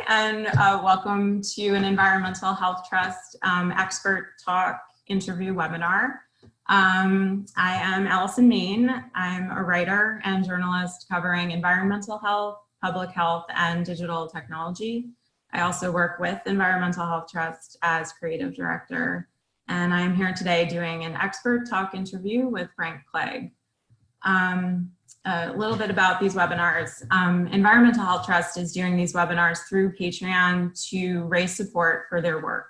and welcome to an Environmental Health Trust expert talk interview webinar. I am Allison Main. I'm a writer and journalist covering environmental health, public health, and digital technology. I also work with Environmental Health Trust as creative director, and I'm here today doing an expert talk interview with Frank Clegg. A little bit about these webinars. Environmental Health Trust is doing these webinars through Patreon to raise support for their work.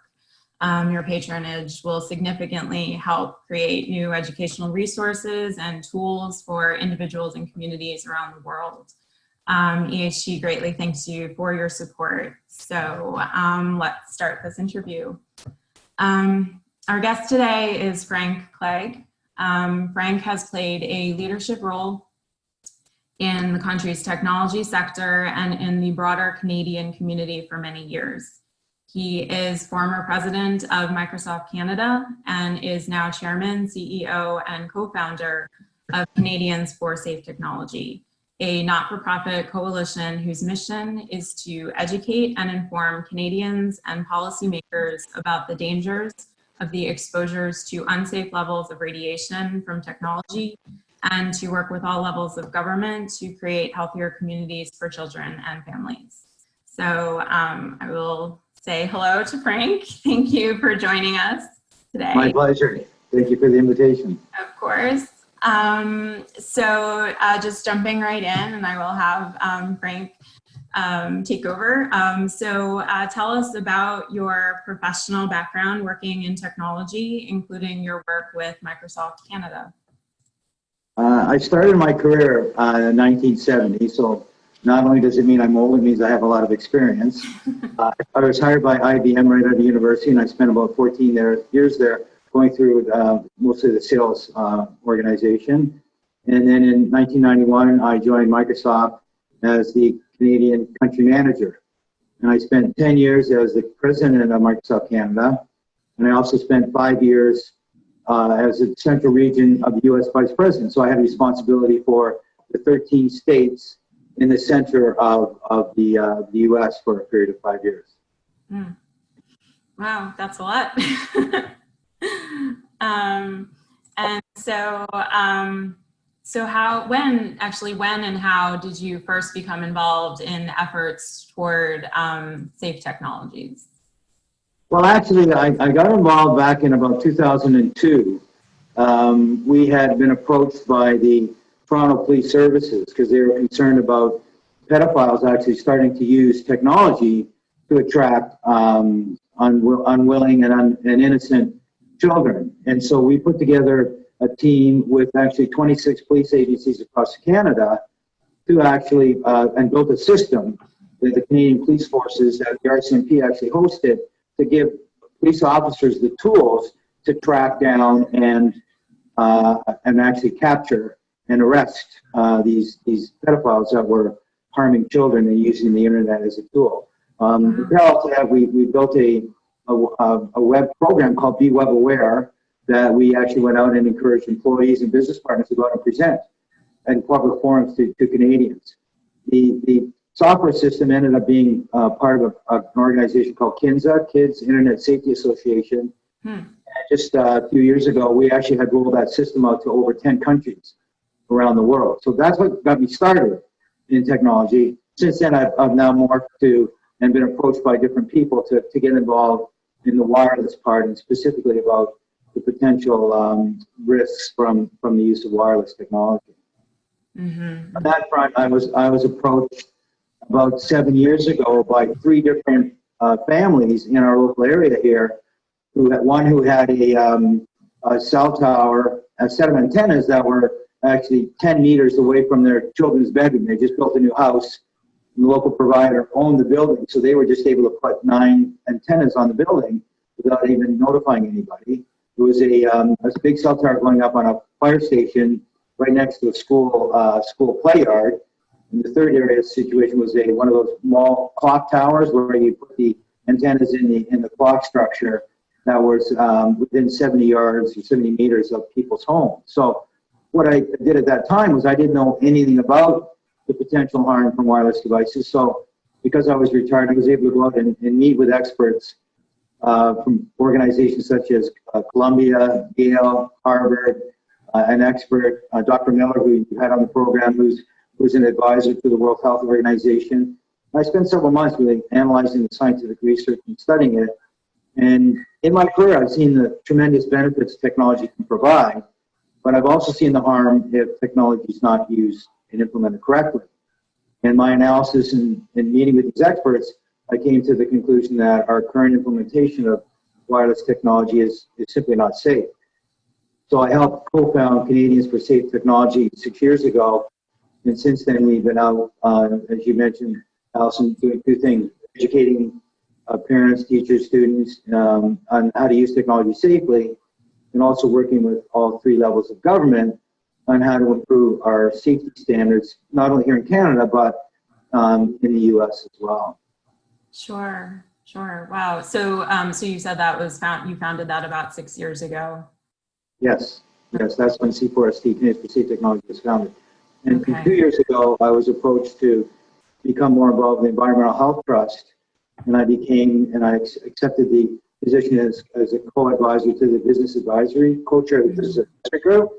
Your patronage will significantly help create new educational resources and tools for individuals and communities around the world. EHT greatly thanks you for your support. So let's start this interview. Our guest today is Frank Clegg. Frank has played a leadership role in the country's technology sector and in the broader Canadian community for many years. He is former president of Microsoft Canada and is now chairman, CEO, and co-founder of Canadians for Safe Technology, a not-for-profit coalition whose mission is to educate and inform Canadians and policymakers about the dangers of the exposures to unsafe levels of radiation from technology, and to work with all levels of government to create healthier communities for children and families. So I will say hello to Frank. Thank you for joining us today. My pleasure. Thank you for the invitation. Of course. Just jumping right in, and I will have Frank take over. Tell us about your professional background working in technology, including your work with Microsoft Canada. I started my career in 1970, so not only does it mean I'm old, it means I have a lot of experience. I was hired by IBM right out of university, and I spent about 14 years there going through mostly the sales organization. And then in 1991, I joined Microsoft as the Canadian country manager. And I spent 10 years as the president of Microsoft Canada. And I also spent 5 years as a central region of the U.S. vice president. So I had responsibility for the 13 states in the center of the U.S. for a period of 5 years. Mm. Wow, that's a lot. When and how did you first become involved in efforts toward safe technologies? Well, actually, I got involved back in about 2002. We had been approached by the Toronto Police Services because they were concerned about pedophiles actually starting to use technology to attract unwilling and innocent children. And so we put together a team with actually 26 police agencies across Canada to actually, and built a system that the Canadian Police Forces at the RCMP actually hosted to give police officers the tools to track down and actually capture and arrest these pedophiles that were harming children and using the internet as a tool. Parallel to that, we built a web program called Be Web Aware that we actually went out and encouraged employees and business partners to go out and present in public forums to Canadians. The software system ended up being part of an organization called KINSA, Kids Internet Safety Association. And just a few years ago, we actually had rolled that system out to over 10 countries around the world. So that's what got me started in technology. Since then, I've now morphed to and been approached by different people to get involved in the wireless part, and specifically about the potential risks from the use of wireless technology. Mm-hmm. On that front, I was approached about 7 years ago by 3 different families in our local area here, one who had a cell tower, a set of antennas that were actually 10 meters away from their children's bedroom. They just built a new house, and the local provider owned the building, so they were just able to put 9 antennas on the building without even notifying anybody. There was a big cell tower going up on a fire station right next to a school play yard. And the third area situation was one of those small clock towers where you put the antennas in the clock structure that was within 70 yards or 70 meters of people's homes. So what I did at that time was I didn't know anything about the potential harm from wireless devices. So because I was retired, I was able to go out and meet with experts from organizations such as Columbia, Yale, Harvard, an expert, Dr. Miller, who you had on the program, who's an advisor to the World Health Organization. I spent several months really analyzing the scientific research and studying it. And in my career, I've seen the tremendous benefits technology can provide, but I've also seen the harm if technology is not used and implemented correctly. In my analysis and meeting with these experts, I came to the conclusion that our current implementation of wireless technology is simply not safe. So I helped co-found Canadians for Safe Technology 6 years ago, and since then we've been out, as you mentioned, Allison, doing two things: educating parents, teachers, students on how to use technology safely, and also working with all three levels of government on how to improve our safety standards, not only here in Canada, but in the U.S. as well. Sure, sure. Wow. So, so you said that was you founded that about 6 years ago. Yes, yes, that's when C4ST, Canadians for Safe Technology, was founded. And Okay. 2 years ago, I was approached to become more involved in the Environmental Health Trust, and I accepted the position as a co-advisor to the Business Advisory, co-chair of the Business Advisory Group.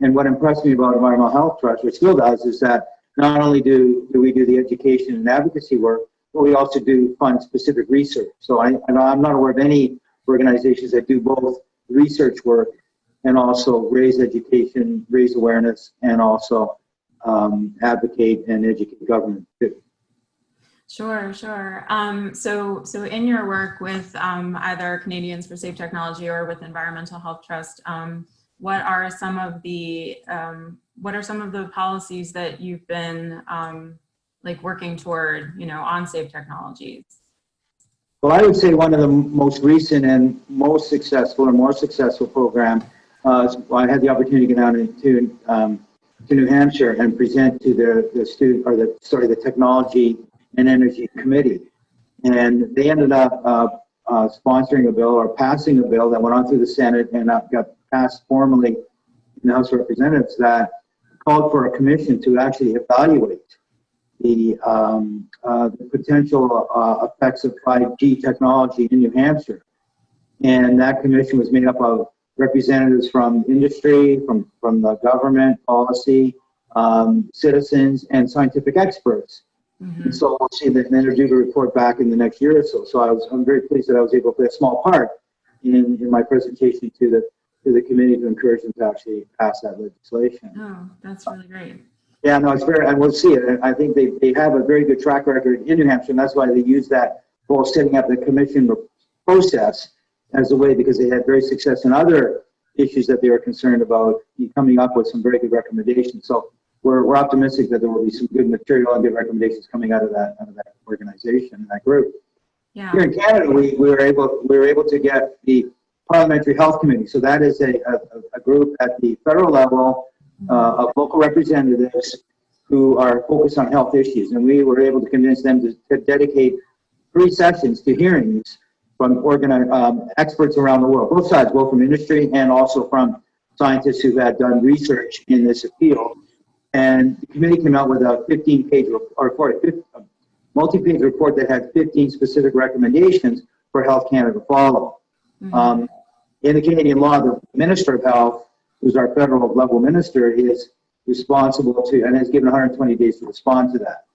And what impressed me about Environmental Health Trust, which still does, is that not only do we do the education and advocacy work, but we also do fund specific research. So I'm not aware of any organizations that do both research work and also raise education, raise awareness, and also advocate and educate government too. Sure, sure. So in your work with either Canadians for Safe Technology or with Environmental Health Trust, what are some of the policies that you've been like working toward, you know, on safe technologies? Well, I would say one of the most recent and most successful or more successful program. I had the opportunity to get down to New Hampshire and present to the Technology and Energy Committee, and they ended up sponsoring a bill or passing a bill that went on through the Senate and got passed formally in the House of Representatives that called for a commission to actually evaluate the potential effects of 5G technology in New Hampshire. And that commission was made up of representatives from industry, from the government, policy, citizens, and scientific experts. Mm-hmm. And so we'll see that, and they're due to report back in the next year or so. So I'm very pleased that I was able to play a small part in my presentation to the committee to encourage them to actually pass that legislation. Oh, that's really great. Yeah, no, it's very, and we'll see it. I think they have a very good track record in New Hampshire, and that's why they use that whole setting up the commission process as a way, because they had very success in other issues that they were concerned about, coming up with some very good recommendations. So we're optimistic that there will be some good material and good recommendations coming out of that organization, that group. Yeah. Here in Canada, we were able to get the Parliamentary Health Committee. So that is a group at the federal level of local representatives who are focused on health issues, and we were able to convince them to dedicate 3 sessions to hearings from experts around the world, both sides, both from industry and also from scientists who had done research in this field. And the committee came out with a 15-page report, a multi-page report that had 15 specific recommendations for Health Canada to follow. Mm-hmm. In the Canadian law, the Minister of Health, who's our federal level minister, is responsible to and has given 120 days to respond to that.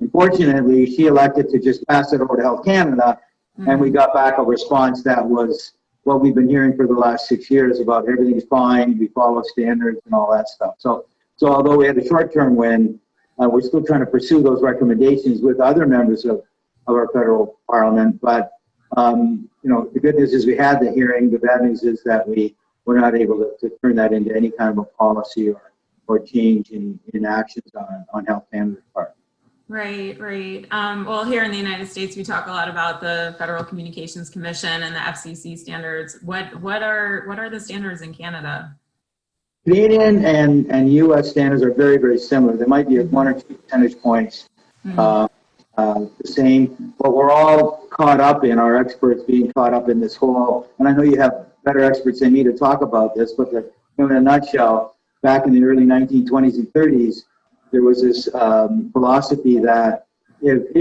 Unfortunately, she elected to just pass it over to Health Canada, mm-hmm. and we got back a response that was what we've been hearing for the last 6 years about everything's fine, we follow standards and all that stuff. So although we had a short-term win, we're still trying to pursue those recommendations with other members of our federal parliament. But the good news is we had the hearing. The bad news is that we were not able to turn that into any kind of a policy or change in actions on Health Canada's part. Right. Well, here in the United States, we talk a lot about the Federal Communications Commission and the FCC standards. What are the standards in Canada? Canadian and U.S. standards are very, very similar. There might be 1 or 2 percentage points the same, but we're all caught up in our experts being caught up in this whole, and I know you have better experts than me to talk about this, but in a nutshell, back in the early 1920s and 30s, there was this philosophy that if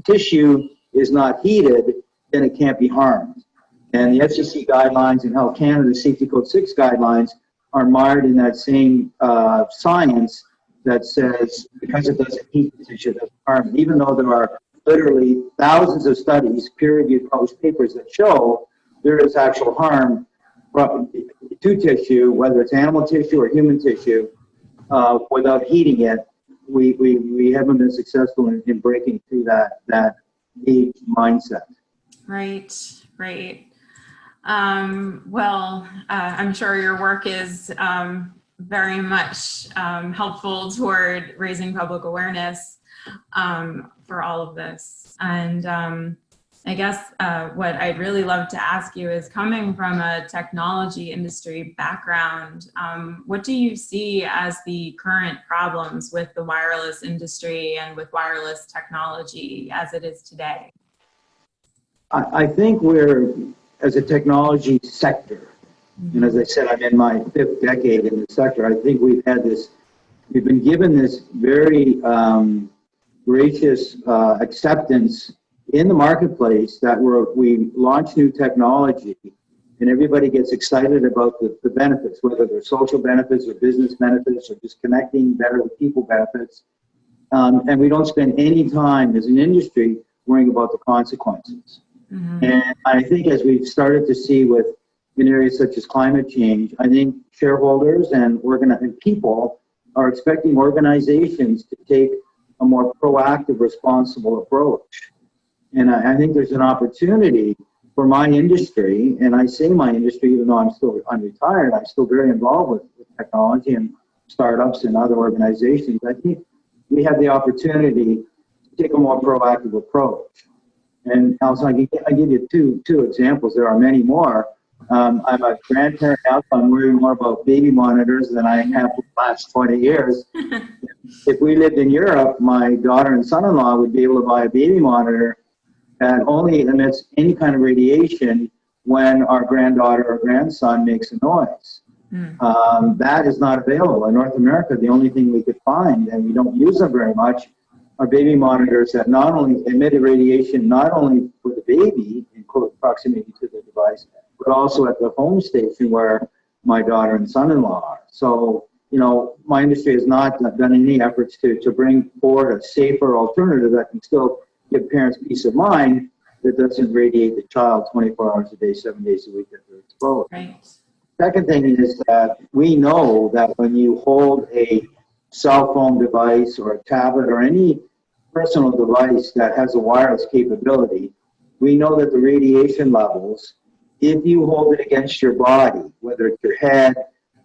tissue is not heated, then it can't be harmed. And the FCC guidelines and Health Canada Safety Code 6 guidelines are mired in that same science that says because it doesn't heat the tissue, it doesn't harm it. Even though there are literally thousands of studies, peer-reviewed published papers that show there is actual harm to tissue, whether it's animal tissue or human tissue, without heating it. We haven't been successful in breaking through that age mindset. Right, right. Well, I'm sure your work is very much helpful toward raising public awareness for all of this. And I guess what I'd really love to ask you is, coming from a technology industry background, what do you see as the current problems with the wireless industry and with wireless technology as it is today? I think we're, as a technology sector, and as I said, I'm in my 5th decade in the sector, I think we've been given this very gracious acceptance in the marketplace that we launch new technology and everybody gets excited about the benefits, whether they're social benefits or business benefits or just connecting better with people benefits. And we don't spend any time as an industry worrying about the consequences. Mm-hmm. And I think as we've started to see in areas such as climate change, I think shareholders and people are expecting organizations to take a more proactive, responsible approach. And I think there's an opportunity for my industry, and I say my industry, even though I'm retired, I'm still very involved with technology and startups and other organizations. I think we have the opportunity to take a more proactive approach. And also, I give you two examples. There are many more. I'm a grandparent now, so I'm worrying more about baby monitors than I have for the last 20 years. If we lived in Europe, my daughter and son-in-law would be able to buy a baby monitor that only emits any kind of radiation when our granddaughter or grandson makes a noise. That is not available. In North America, the only thing we could find, and we don't use them very much, are baby monitors that not only emit radiation, not only for the baby in close proximity to the device, but also at the home station where my daughter and son-in-law are. So, my industry has not done any efforts to bring forward a safer alternative that can still give parents peace of mind that doesn't radiate the child 24 hours a day, 7 days a week that they're exposed. Right. Second thing is that we know that when you hold a cell phone device or a tablet or any personal device that has a wireless capability, we know that the radiation levels, if you hold it against your body, whether it's your head,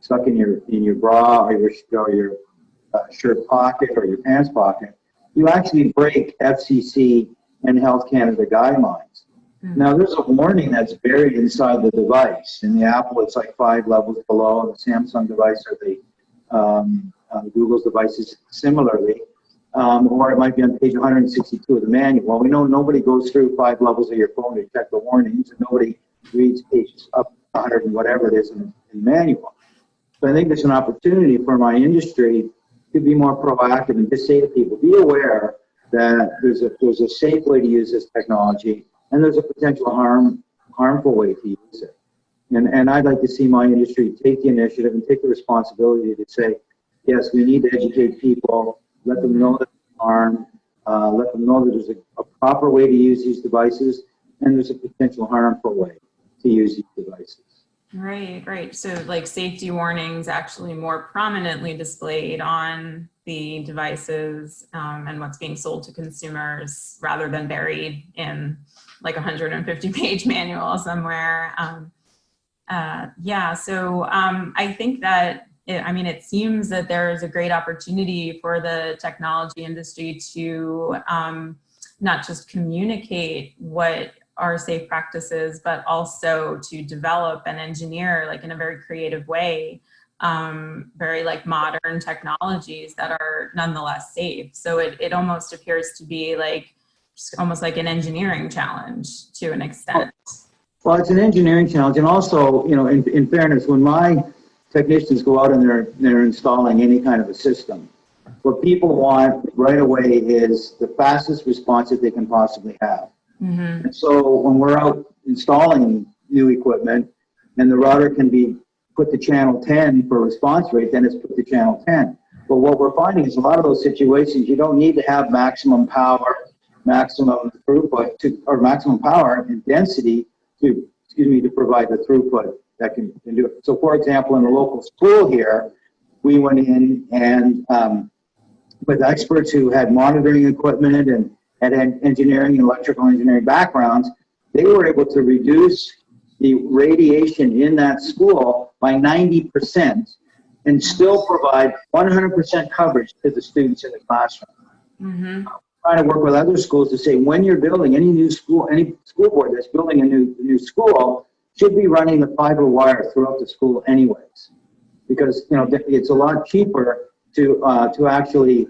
stuck in your bra or your shirt pocket or your pants pocket, you actually break FCC and Health Canada guidelines. Now, there's a warning that's buried inside the device. In the Apple, it's like 5 levels below. The Samsung device or the Google's devices similarly. Or it might be on page 162 of the manual. Well, we know nobody goes through 5 levels of your phone to check the warnings, and nobody reads pages up 100 and whatever it is in the manual. So I think there's an opportunity for my industry to be more proactive and just say to people, be aware that there's a safe way to use this technology, and there's a potential harmful way to use it. And I'd like to see my industry take the initiative and take the responsibility to say, yes, we need to educate people, let them know that there's harm, let them know that there's a proper way to use these devices, and there's a potential harmful way to use these devices. Right, right. So like safety warnings actually more prominently displayed on the devices and what's being sold to consumers rather than buried in like a 150-page manual somewhere. So I think that, it seems that there is a great opportunity for the technology industry to not just communicate what are safe practices, but also to develop and engineer like in a very creative way, very like modern technologies that are nonetheless safe. So it almost appears to be like just almost like an engineering challenge to an extent. Well, it's an engineering challenge, and also, in fairness, when my technicians go out and they're installing any kind of a system, what people want right away is the fastest response that they can possibly have. Mm-hmm. And so when we're out installing new equipment and the router can be put to channel 10 for response rate, then it's put to channel 10. But what we're finding is a lot of those situations, you don't need to have maximum power, maximum throughput or maximum power and density to provide the throughput that can do it. So for example, in the local school here, we went in and with experts who had monitoring equipment and had engineering and electrical engineering backgrounds, they were able to reduce the radiation in that school by 90% and still provide 100% coverage to the students in the classroom. Mm-hmm. Trying to work with other schools to say when you're building any new school, any school board that's building a new school should be running the fiber wire throughout the school anyways, because it's a lot cheaper to actually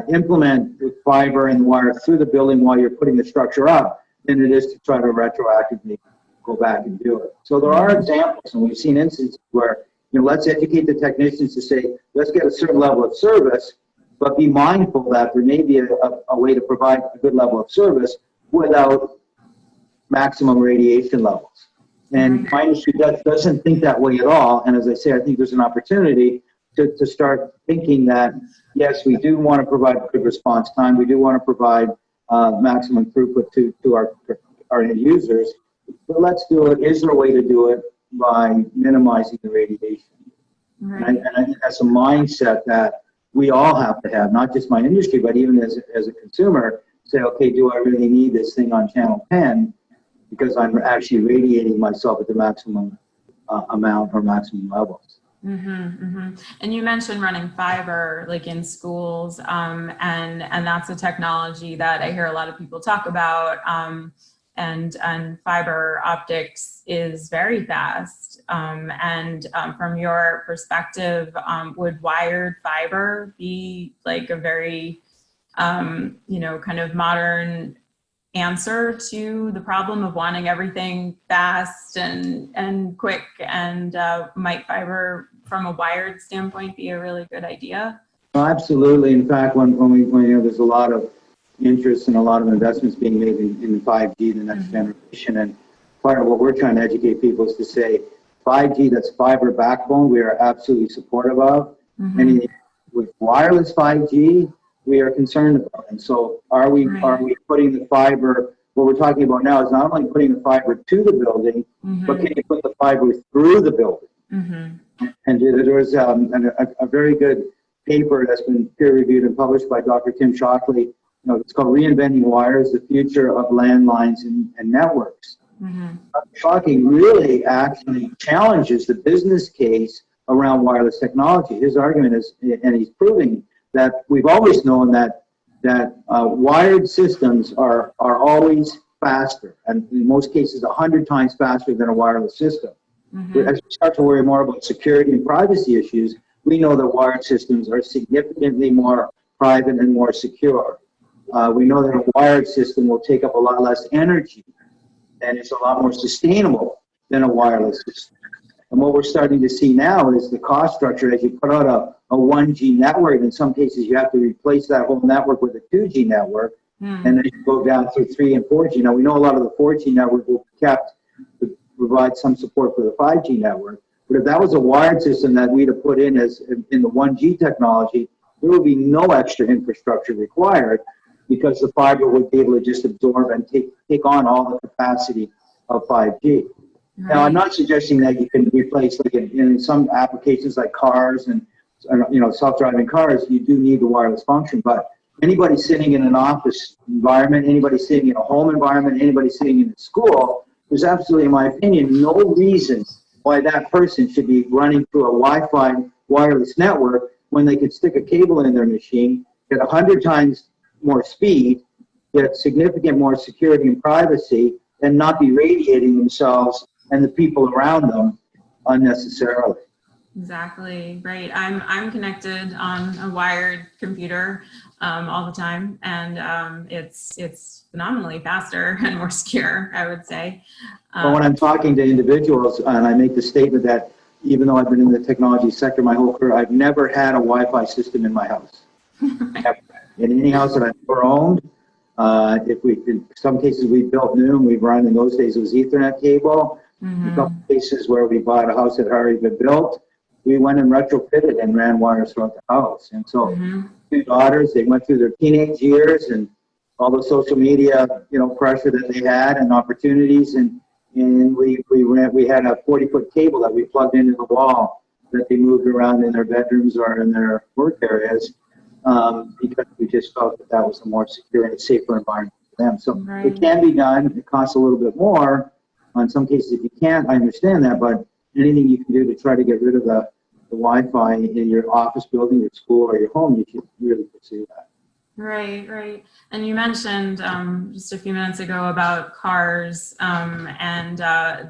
implement the fiber and wire through the building while you're putting the structure up than it is to try to retroactively go back and do it. So there are examples, and we've seen instances where let's educate the technicians to say let's get a certain level of service, but be mindful that there may be a way to provide a good level of service without maximum radiation levels. And my industry doesn't think that way at all. And as I say, I think there's an opportunity to start thinking that, yes, we do want to provide good response time. We do want to provide maximum throughput to our end users. But let's do it. Is there a way to do it by minimizing the radiation? Right. And I think that's a mindset that we all have to have, not just my industry, but even as a consumer, say, okay, do I really need this thing on channel 10 because I'm actually radiating myself at the maximum amount or maximum levels. Mm-hmm, mm-hmm. And you mentioned running fiber like in schools, and that's a technology that I hear a lot of people talk about. And fiber optics is very fast. And from your perspective, would wired fiber be like a very, kind of modern answer to the problem of wanting everything fast and quick? And might fiber from a wired standpoint be a really good idea? Well, absolutely. In fact, when there's a lot of interest and a lot of investments being made in 5G, the next generation. And part of what we're trying to educate people is to say 5G, that's fiber backbone, we are absolutely supportive of. And with wireless 5G, we are concerned about. And so are we putting the fiber, what we're talking about now is not only putting the fiber to the building, but can you put the fiber through the building? And there was a very good paper that's been peer-reviewed and published by Dr. Tim Shockley. It's called Reinventing Wires, the Future of Landlines and Networks. Shockley really actually challenges the business case around wireless technology. His argument is, and he's proving that we've always known that wired systems are always faster, and in most cases 100 times faster than a wireless system. As we start to worry more about security and privacy issues, we know that wired systems are significantly more private and more secure. We know that a wired system will take up a lot less energy, and it's a lot more sustainable than a wireless system. And what we're starting to see now is the cost structure as you put out a 1G network. In some cases, you have to replace that whole network with a 2G network, and then you go down through 3 and 4G. Now, we know a lot of the 4G network will be kept to provide some support for the 5G network. But if that was a wired system that we'd have put in as in the 1G technology, there would be no extra infrastructure required because the fiber would be able to just absorb and take on all the capacity of 5G. Now, I'm not suggesting that you can replace, like in some applications like cars and self-driving cars, you do need the wireless function. But anybody sitting in an office environment, anybody sitting in a home environment, anybody sitting in a school, there's absolutely, in my opinion, no reason why that person should be running through a Wi-Fi wireless network when they could stick a cable in their machine, get 100 times more speed, get significant more security and privacy, and not be radiating themselves and the people around them unnecessarily. Exactly, right. I'm connected on a wired computer all the time, and it's phenomenally faster and more secure, I would say. But when I'm talking to individuals, and I make the statement that even though I've been in the technology sector my whole career, I've never had a Wi-Fi system in my house. In any house that I've ever owned, in some cases we built new and we've run, in those days it was Ethernet cable. In a couple cases where we bought a house that had already been built, we went and retrofitted and ran wires throughout the house. And so, two daughters, they went through their teenage years and all the social media, pressure that they had and opportunities, and we had a 40-foot cable that we plugged into the wall that they moved around in their bedrooms or in their work areas, because we just felt that that was a more secure and safer environment for them. So it can be done. It costs a little bit more. In some cases, if you can't, I understand that, but anything you can do to try to get rid of the Wi-Fi in your office building, your school, or your home, you should really pursue that. Right, right. And you mentioned just a few minutes ago about cars, and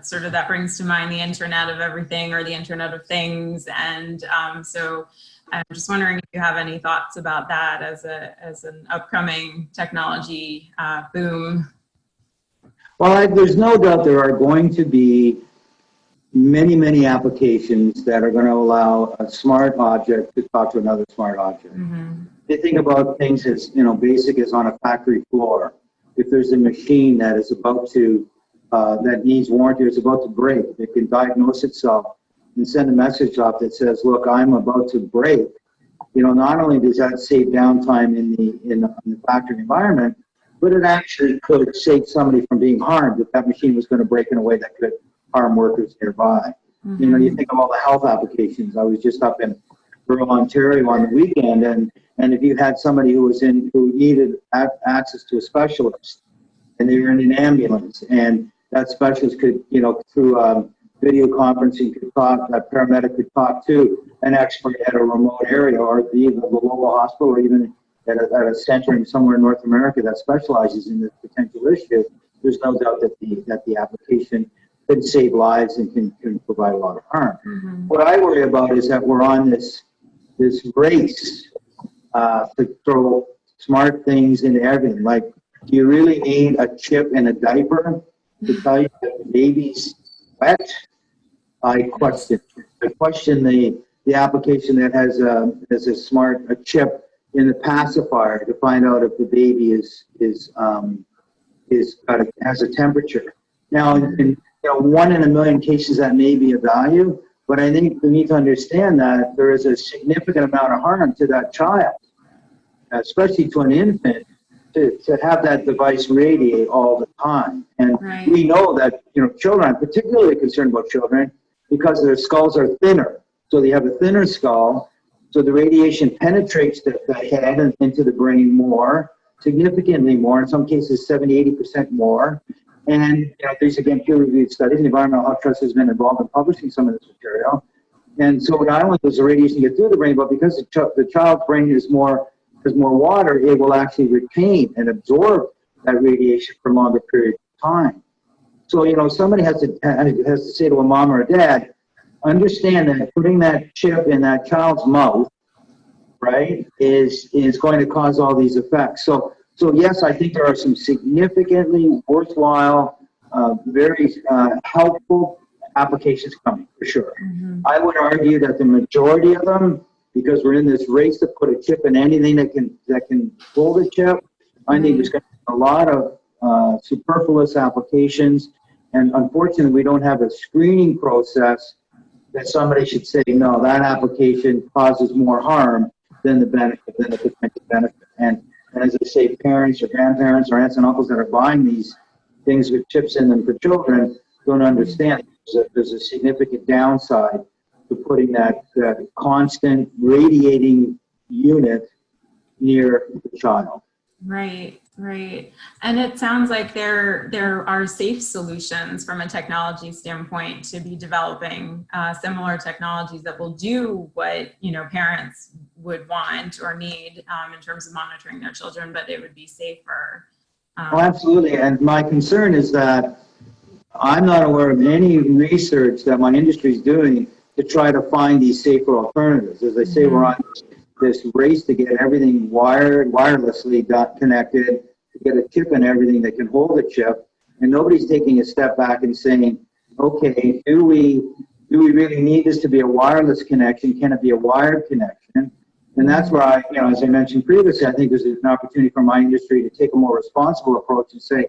sort of that brings to mind the Internet of Everything or the Internet of Things. And so I'm just wondering if you have any thoughts about that as an upcoming technology boom. Well, there's no doubt there are going to be many, many applications that are going to allow a smart object to talk to another smart object. They think about things as, basic as on a factory floor. If there's a machine that is about to, that needs warranty or is about to break, it can diagnose itself and send a message off that says, look, I'm about to break. Not only does that save downtime in the factory environment, but it actually could save somebody from being harmed if that machine was going to break in a way that could harm workers nearby. You think of all the health applications. I was just up in rural Ontario on the weekend, and if you had somebody who needed access to a specialist, and they were in an ambulance, and that specialist could, through video conferencing, could talk, that paramedic could talk to an expert at a remote area, or even the local hospital, or even at a center in somewhere in North America that specializes in this potential issue. There's no doubt that the application can save lives and can provide a lot of harm. What I worry about is that we're on this race to throw smart things into everything. Like, do you really need a chip in a diaper to tell you that the baby's wet? I question the application that has a chip in the pacifier to find out if the baby has a temperature. Now, in 1 in a million cases that may be of value, but I think we need to understand that there is a significant amount of harm to that child, especially to an infant, to have that device radiate all the time. And we know that children, I'm particularly concerned about children because their skulls are thinner. So they have a thinner skull, so the radiation penetrates the head and into the brain more, significantly more, in some cases 70–80% more. And these, again, peer-reviewed studies. The Environmental Health Trust has been involved in publishing some of this material. And so not only does the radiation get through the brain, but because the child's brain has more water, it will actually retain and absorb that radiation for longer periods of time. So, somebody has to say to a mom or a dad, understand that putting that chip in that child's mouth, right, is going to cause all these effects. So yes, I think there are some significantly worthwhile, very helpful applications coming, for sure. I would argue that the majority of them, because we're in this race to put a chip in anything that can hold a chip, I think there's going to be a lot of superfluous applications. And unfortunately, we don't have a screening process that somebody should say, no, that application causes more harm than the benefit, than the potential benefit. And as I say, parents or grandparents or aunts and uncles that are buying these things with chips in them for children don't understand there's a significant downside to putting that constant radiating unit near the child. Right, right. And it sounds like there are safe solutions from a technology standpoint to be developing similar technologies that will do what parents would want or need in terms of monitoring their children, but it would be safer. Oh, absolutely. And my concern is that I'm not aware of any research that my industry is doing to try to find these safer alternatives. As I say, we're on this race to get everything wirelessly connected, to get a chip in everything that can hold a chip, and nobody's taking a step back and saying, okay, do we really need this to be a wireless connection? Can it be a wired connection? And that's where as I mentioned previously, I think there's an opportunity for my industry to take a more responsible approach and say,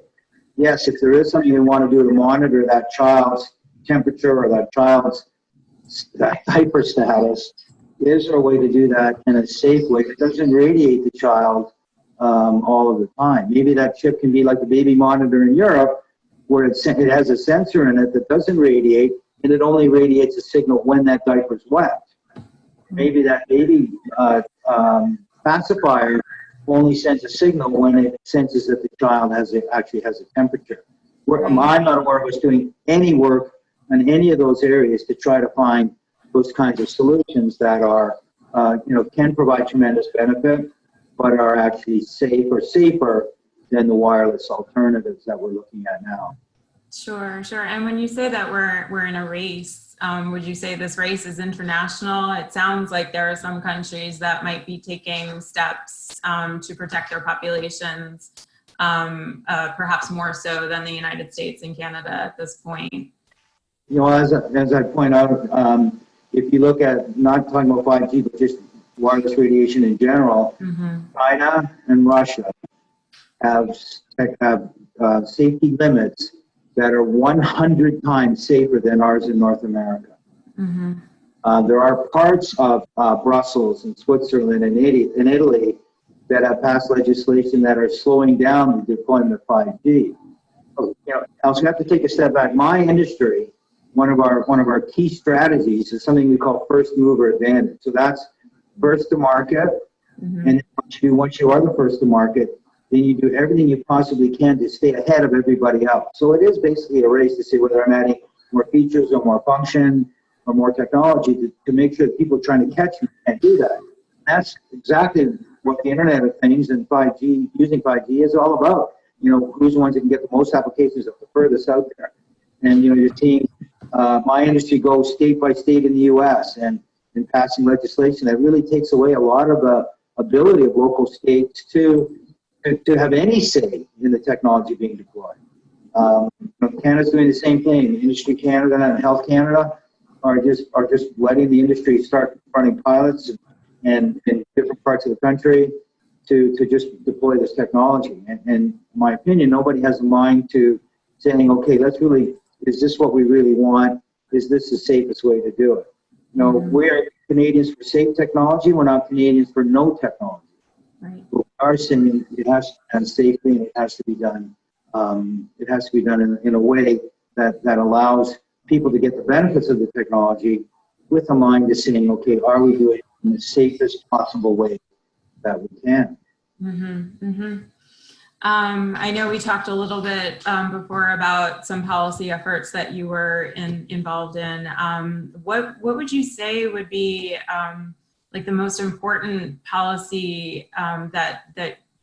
yes, if there is something we want to do to monitor that child's temperature or that child's diaper status, is there a way to do that in a safe way that doesn't radiate the child all of the time? Maybe that chip can be like the baby monitor in Europe, where it has a sensor in it that doesn't radiate, and it only radiates a signal when that diaper's wet. Maybe that baby pacifier only sends a signal when it senses that the child actually has a temperature. I'm not aware of us doing any work in any of those areas to try to find those kinds of solutions that are, can provide tremendous benefit, but are actually safe or safer than the wireless alternatives that we're looking at now. Sure. And when you say that we're in a race, would you say this race is international? It sounds like there are some countries that might be taking steps to protect their populations, perhaps more so than the United States and Canada at this point. As I point out, if you look at, not talking about 5G, but just wireless radiation in general, China and Russia have safety limits that are 100 times safer than ours in North America. There are parts of Brussels and Switzerland and Italy that have passed legislation that are slowing down the deployment of 5G. I also have to take a step back. My industry, one of our key strategies is something we call first mover advantage. So that's first to market, and once you are the first to market, then you do everything you possibly can to stay ahead of everybody else. So it is basically a race to see whether I'm adding more features or more function or more technology to make sure that people trying to catch me can't do that. That's exactly what the Internet of Things and 5G, using 5G is all about. Who's the ones that can get the most applications up the furthest out there. And, you're seeing my industry go state by state in the U.S. and passing legislation that really takes away a lot of the ability of local states to have any say in the technology being deployed. Canada's doing the same thing. Industry Canada and Health Canada are just letting the industry start running pilots and in different parts of the country to just deploy this technology. And in my opinion, nobody has a mind to saying, okay, is this what we really want? Is this the safest way to do it? We're Canadians for safe technology. We're not Canadians for no technology. Right. We are saying it has to be done safely, and it has to be done. It has to be done in a way that allows people to get the benefits of the technology, with a mind to saying, okay, are we doing it in the safest possible way that we can? I know we talked a little bit before about some policy efforts that you were involved in. What would you say would be like the most important policy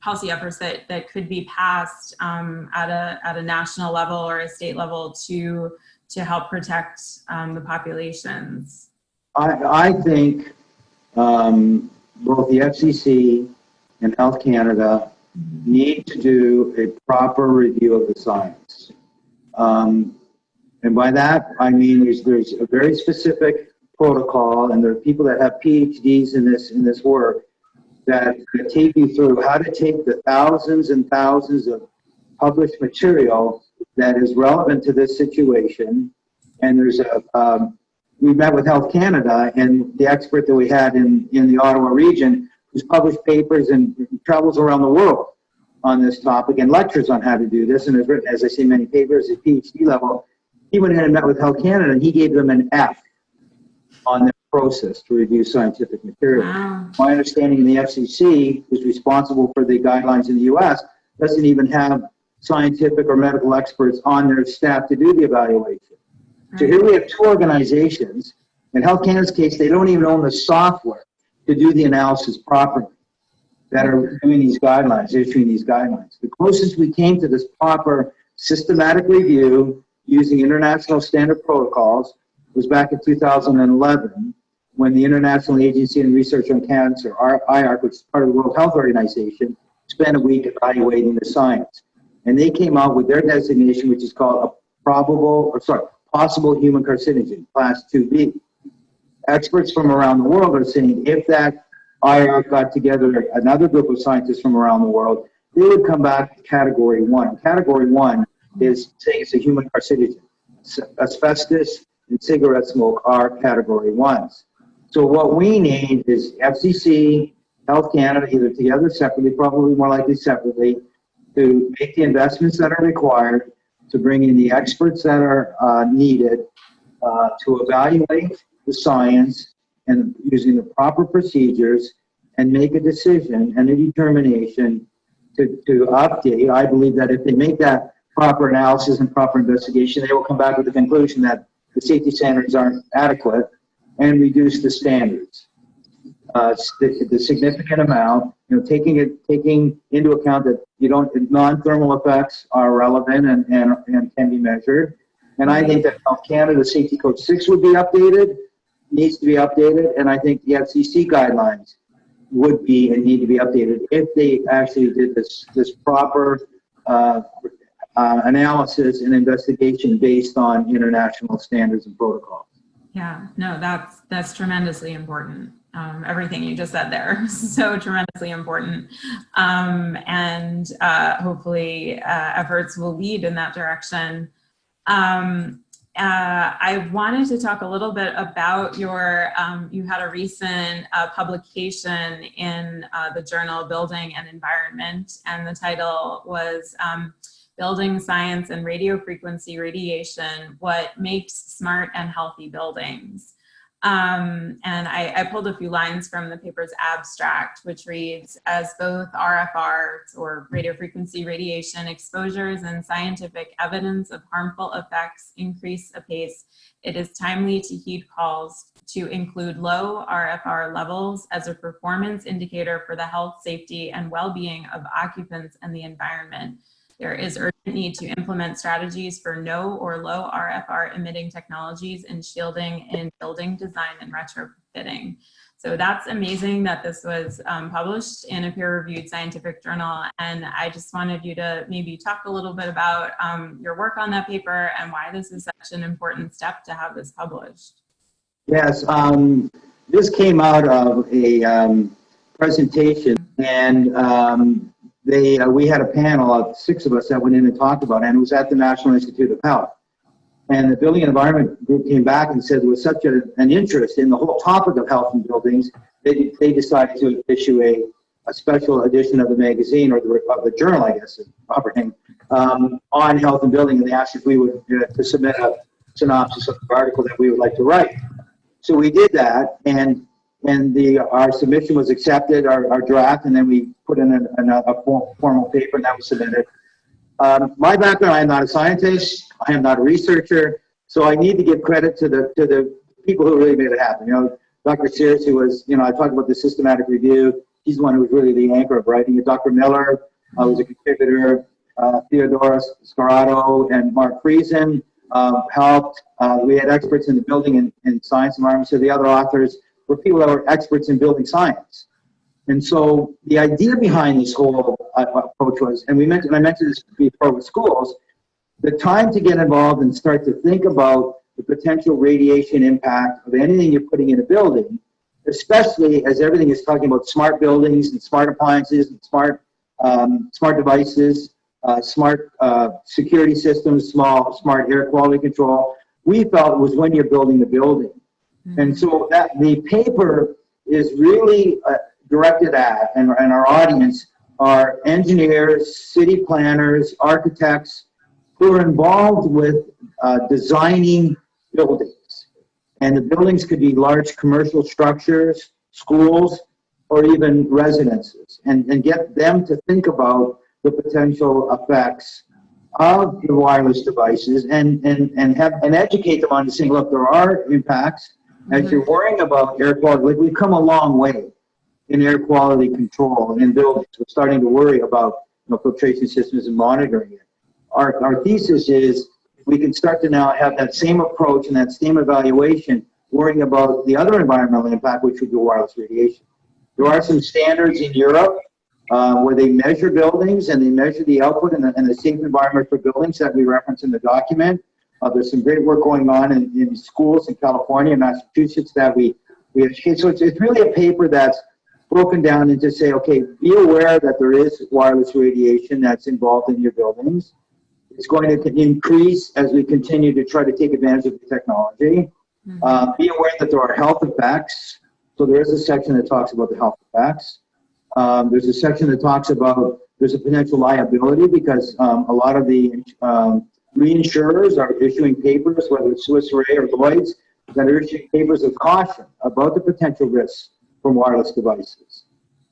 policy efforts that could be passed at a national level or a state level to help protect the populations? I think both the FCC and Health Canada need to do a proper review of the science. And by that, I mean there's a very specific protocol, and there are people that have PhDs in this work that take you through how to take the thousands and thousands of published material that is relevant to this situation. And there's we met with Health Canada, and the expert that we had in the Ottawa region, who's published papers and travels around the world on this topic and lectures on how to do this, and has written, as I say, many papers at PhD level. He went ahead and met with Health Canada, and he gave them an F on their process to review scientific material. Wow. My understanding, the FCC, who's responsible for the guidelines in the U.S., doesn't even have scientific or medical experts on their staff to do the evaluation. Right. So here we have two organizations. In Health Canada's case, they don't even own the software to do the analysis properly, that are doing these guidelines, issuing these guidelines. The closest we came to this proper systematic review using international standard protocols was back in 2011, when the International Agency on Research on Cancer, IARC, which is part of the World Health Organization, spent a week evaluating the science. And they came out with their designation, which is called a possible human carcinogen, class 2B. Experts from around the world are saying if that IARC got together another group of scientists from around the world. They would come back to category 1. Category 1 is saying it's a human carcinogen. Asbestos and cigarette smoke are category 1s. So what we need is FCC, Health Canada, either together separately, probably more likely separately, to make the investments that are required, to bring in the experts that are needed, to evaluate the science and using the proper procedures and make a decision and a determination to update. I believe that if they make that proper analysis and proper investigation, they will come back with the conclusion that the safety standards aren't adequate and reduce the standards. The significant amount, taking into account that non-thermal effects are relevant and can be measured. And I think that Health Canada Safety Code 6 would be updated, needs to be updated, and I think the FCC guidelines would be and need to be updated if they actually did this proper analysis and investigation based on international standards and protocols. Yeah, no, that's tremendously important. Everything you just said there, so tremendously important. And hopefully efforts will lead in that direction. I wanted to talk a little bit about your, you had a recent publication in the journal Building and Environment, and the title was Building Science and Radio Frequency Radiation, What Makes Smart and Healthy Buildings. And I pulled a few lines from the paper's abstract, which reads, as both RFR, or radio frequency radiation exposures, and scientific evidence of harmful effects increase apace, it is timely to heed calls to include low RFR levels as a performance indicator for the health, safety, and well-being of occupants and the environment. There is urgent need to implement strategies for no or low RFR emitting technologies in shielding in building design and retrofitting. So that's amazing that this was published in a peer-reviewed scientific journal. And I just wanted you to maybe talk a little bit about your work on that paper and why this is such an important step to have this published. Yes, this came out of a presentation, and we had a panel of 6 of us that went in and talked about it, and it was at the National Institute of Health. And the Building and Environment group came back and said there was such an interest in the whole topic of health in buildings, they decided to issue a special edition of the magazine, or of the journal, I guess, on health and building, and they asked if we would to submit a synopsis of the article that we would like to write. So we did that, and our submission was accepted, our draft, and then we put in a formal paper, and that was submitted. My background, I am not a scientist, I am not a researcher, so I need to give credit to the people who really made it happen. Dr. Sears, who was, I talked about the systematic review, he's the one who was really the anchor of writing it. Dr. Miller was a contributor, Theodora Scarrato and Mark Friesen helped. We had experts in the building and science environment, so the other authors were people that were experts in building science. And so the idea behind this whole approach was, and I mentioned this before with schools, the time to get involved and start to think about the potential radiation impact of anything you're putting in a building, especially as everything is talking about smart buildings and smart appliances and smart devices, smart security systems, smart air quality control. We felt it was when you're building the building. Mm-hmm. And so that the paper is really directed at, and our audience are engineers, city planners, architects who are involved with designing buildings. And the buildings could be large commercial structures, schools, or even residences, and get them to think about the potential effects of the wireless devices and educate them on saying, look, there are impacts. As you're worrying about air quality, like we've come a long way in air quality control in buildings. We're starting to worry about filtration systems and monitoring it. Our thesis is we can start to now have that same approach and that same evaluation, worrying about the other environmental impact, which would be wireless radiation. There are some standards in Europe where they measure buildings and they measure the output and the safe environment for buildings that we reference in the document. There's some great work going on in schools in California and Massachusetts that we educate. So it's really a paper that's broken down into say, okay, be aware that there is wireless radiation that's involved in your buildings. It's going to increase as we continue to try to take advantage of the technology. Be aware that there are health effects. So there is a section that talks about the health effects. There's a section that talks about there's a potential liability because a lot of the reinsurers are issuing papers, whether it's Swiss Re or Lloyd's, that are issuing papers of caution about the potential risks from wireless devices.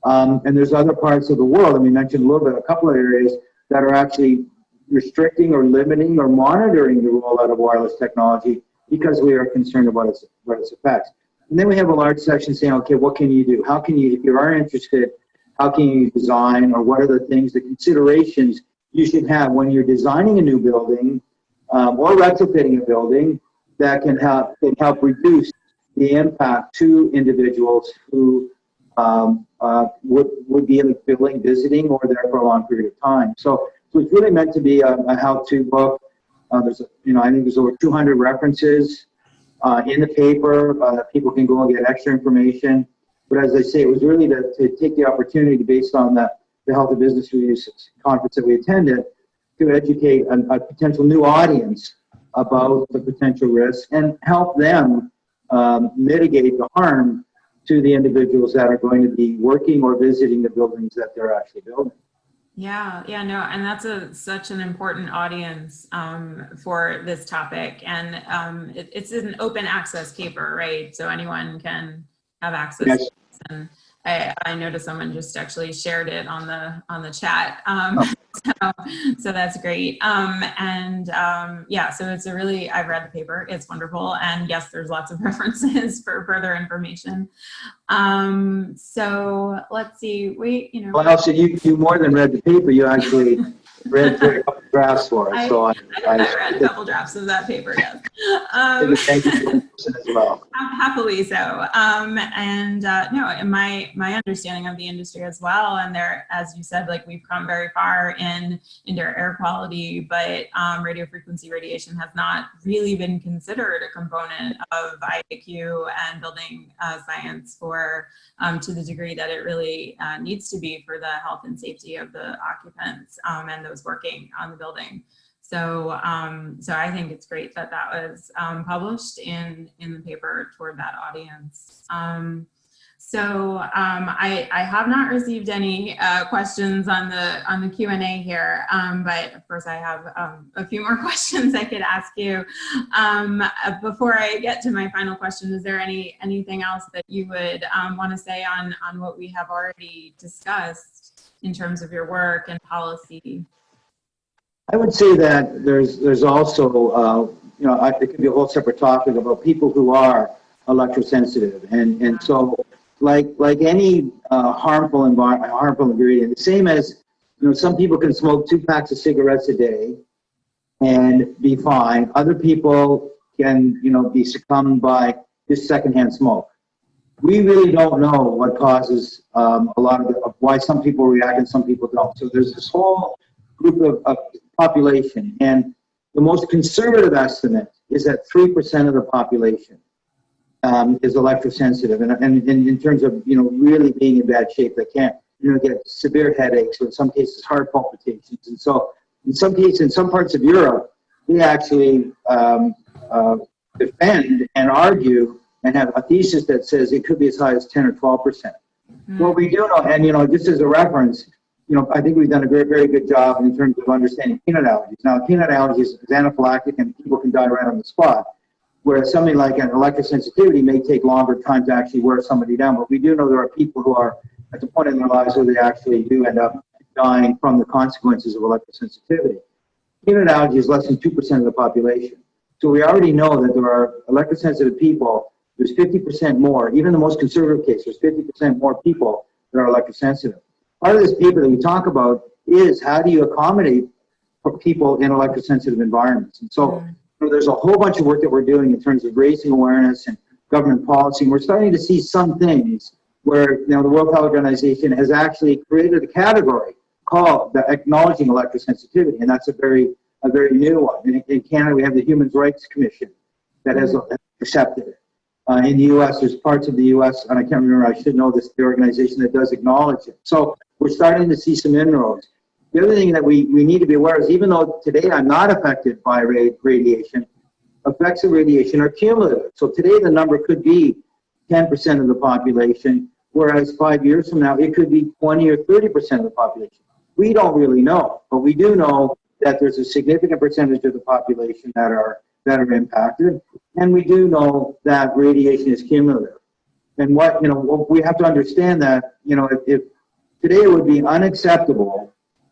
And there's other parts of the world, and we mentioned a little bit, a couple of areas that are actually restricting or limiting or monitoring the rollout of wireless technology because we are concerned about its effects. And then we have a large section saying, okay, what can you do? How can you, if you are interested, how can you design, or what are the things, the considerations you should have when you're designing a new building or retrofitting a building that can help reduce the impact to individuals who would be in the building, visiting, or there for a long period of time. So it's really meant to be a how-to book. There's, I think there's over 200 references in the paper that people can go and get extra information. But as I say, it was really to take the opportunity based on the Health of Business Reuse conference that we attended to educate a potential new audience about the potential risks and help them mitigate the harm to the individuals that are going to be working or visiting the buildings that they're actually building. Yeah, no, and that's such an important audience for this topic, and it's an open access paper, right? So anyone can have access. Yes. And I noticed someone just actually shared it on the chat. So that's great. Yeah, so it's a really, I've read the paper, it's wonderful. And yes, there's lots of references for further information. So let's see, Well, Elsa, you more than read the paper, you actually read through a couple drafts for us. So I read a couple drafts of that paper, yes. Thank you for the person as well. Happily so. No, and my understanding of the industry as well, and there, as you said, like we've come very far in indoor air quality, but radio frequency radiation has not really been considered a component of IAQ and building science for to the degree that it really needs to be for the health and safety of the occupants and those working on the building. So, so I think it's great that that was published in the paper toward that audience. I have not received any questions on the Q&A here, but of course I have a few more questions I could ask you. Before I get to my final question, is there anything else that you would want to say on what we have already discussed in terms of your work and policy? I would say that there's also, it could be a whole separate topic about people who are electrosensitive. And so like any harmful ingredient, the same as, some people can smoke 2 packs of cigarettes a day and be fine. Other people can, be succumbed by just secondhand smoke. We really don't know what causes a lot of why some people react and some people don't. So there's this whole group of population, and the most conservative estimate is that 3% of the population is electrosensitive, and in terms of really being in bad shape, they can't get severe headaches, or in some cases heart palpitations. And so in some cases, in some parts of Europe, they actually defend and argue and have a thesis that says it could be as high as 10 or 12%. What we do know, and just as a reference, I think we've done a very good job in terms of understanding peanut allergies. Now, peanut allergies is anaphylactic and people can die right on the spot, whereas something like an electrosensitivity may take longer time to actually wear somebody down. But we do know there are people who are at the point in their lives where they actually do end up dying from the consequences of electrosensitivity. Peanut allergy is less than 2% of the population. So we already know that there are electrosensitive people. There's 50% more, even the most conservative case, there's 50% more people that are electrosensitive. Part of this paper that we talk about is how do you accommodate people in electrosensitive environments. And so there's a whole bunch of work that we're doing in terms of raising awareness and government policy. And we're starting to see some things where the World Health Organization has actually created a category called the acknowledging electrosensitivity, and that's a very new one. In Canada, we have the Human Rights Commission that has accepted it. in the U.S. There's parts of the U.S., and I can't remember, I should know this, the organization that does acknowledge it. So we're starting to see some inroads. The other thing that we need to be aware is, even though today I'm not affected by radiation, effects of radiation are cumulative. So today the number could be 10% of the population, whereas 5 years from now it could be 20 or 30% of the population. We don't really know, but we do know that there's a significant percentage of the population that are impacted, and we do know that radiation is cumulative. And what, we have to understand that, if today it would be unacceptable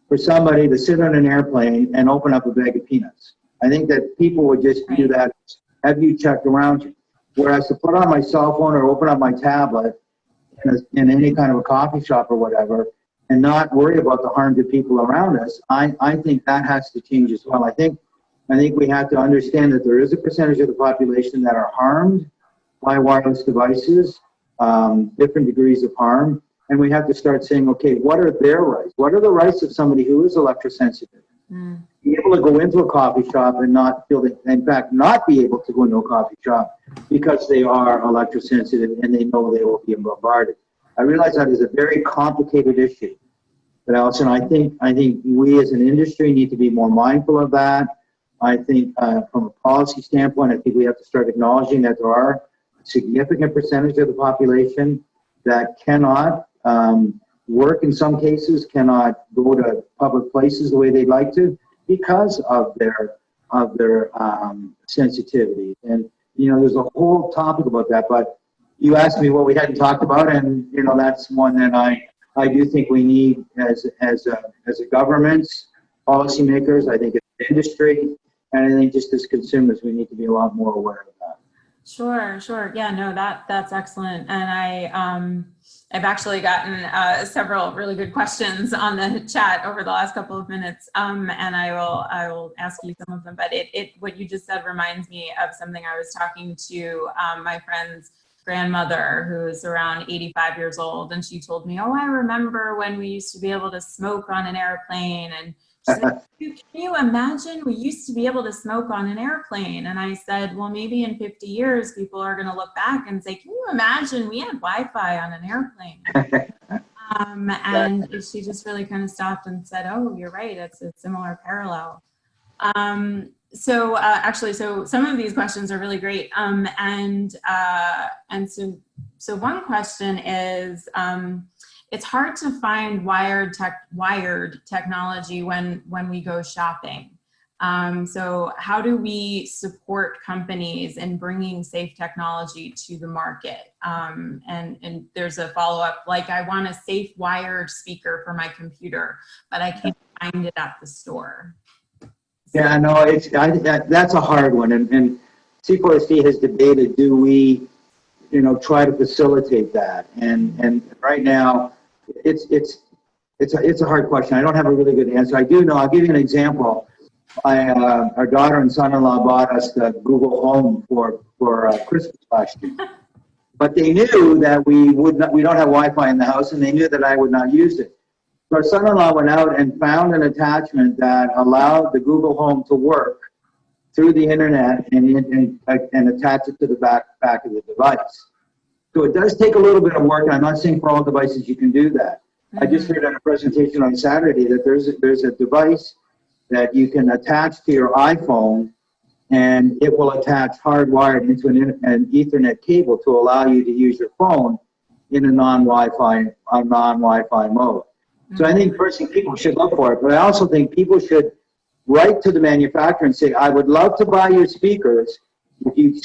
for somebody to sit on an airplane and open up a bag of peanuts. I think that people would just do that, have you checked around you. Whereas to put on my cell phone or open up my tablet in any kind of a coffee shop or whatever, and not worry about the harm to people around us, I think that has to change as well. I think we have to understand that there is a percentage of the population that are harmed by wireless devices, different degrees of harm, and we have to start saying, okay, what are their rights? What are the rights of somebody who is electrosensitive? Be able to go into a coffee shop and not feel that, in fact, not be able to go into a coffee shop because they are electrosensitive and they know they will be bombarded. I realize that is a very complicated issue, but Alison, I think we as an industry need to be more mindful of that. I think from a policy standpoint, I think we have to start acknowledging that there are a significant percentage of the population that cannot work, in some cases, cannot go to public places the way they'd like to because of their sensitivity. And there's a whole topic about that. But you asked me what we hadn't talked about, and that's one that I do think we need as a government, policymakers. I think as an industry, and I think just as consumers, we need to be a lot more aware of that. Sure. Yeah, no, that's excellent. And I've actually gotten several really good questions on the chat over the last couple of minutes, and I will ask you some of them. But what you just said reminds me of something I was talking to my friend's grandmother, who's around 85 years old, and she told me, "Oh, I remember when we used to be able to smoke on an airplane." And she said, "Can you imagine? We used to be able to smoke on an airplane." And I said, "Well, maybe in 50 years, people are going to look back and say, can you imagine we had Wi-Fi on an airplane?" And she just really kind of stopped and said, "Oh, you're right. It's a similar parallel." So some of these questions are really great. And so one question is, it's hard to find wired technology when we go shopping. So how do we support companies in bringing safe technology to the market? And there's a follow-up, like, I want a safe wired speaker for my computer, but I can't find it at the store. Yeah, no, that's a hard one, and C4SD has debated, do we, try to facilitate that? And right now, it's a hard question. I don't have a really good answer. I do know. I'll give you an example. Our daughter and son-in-law bought us the Google Home for Christmas last year, but they knew that we don't have Wi-Fi in the house, and they knew that I would not use it. So our son-in-law went out and found an attachment that allowed the Google Home to work through the internet and attach it to the back of the device. So it does take a little bit of work, and I'm not saying for all devices you can do that. I just heard at a presentation on Saturday that there's a device that you can attach to your iPhone, and it will attach hardwired into an Ethernet cable to allow you to use your phone in a non-Wi-Fi mode. So I think personally people should look for it, but I also think people should write to the manufacturer and say, I would love to buy your speakers. If you